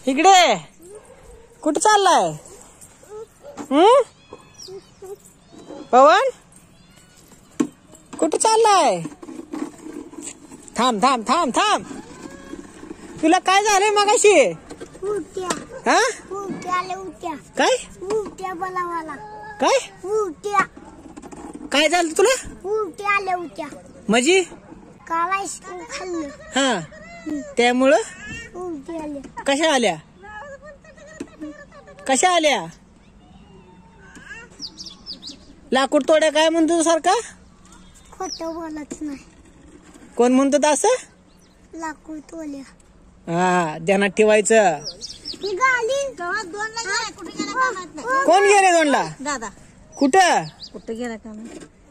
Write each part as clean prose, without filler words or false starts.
इकडे कुठे चाललाय? पवन कुठे चाललाय? थांब थांब थांब थांब. तुला काय झालंय मगाशी? हा काय काय काय झालं तुला? उलट्या आल्या होत्या म्हणजे काल आईस्क्रीम खाल्लं. हा त्यामुळं उलट्या आल्या. कशा आल्या? कशा आल्या? लाकूड तोड्या काय म्हणतो तू सारखा? खोटं बोलत नाही. कोण म्हणतो असं? लाकूड तोड्या. हा ध्यानात ठेवायचं. कोण गेले दोनला? दादा. कुठं कुठं गेला का?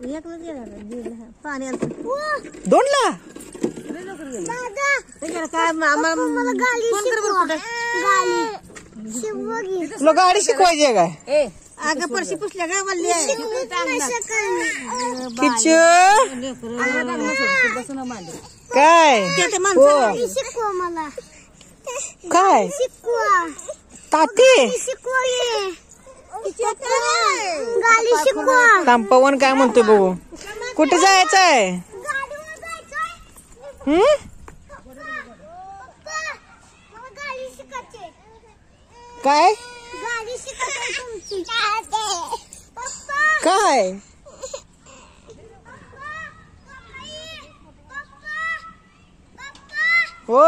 एकच गेला पाणी दोनला. तुला गाडी शिकवायची काय? अगं परशी पुसल्या काय म्हणली? किच्चू काय शिकवा मला. काय शिकवा ताती शिकवा गाडी शिकवा. तांपवन काय म्हणतोय बघू. कुठे जायचंय? काय काय हो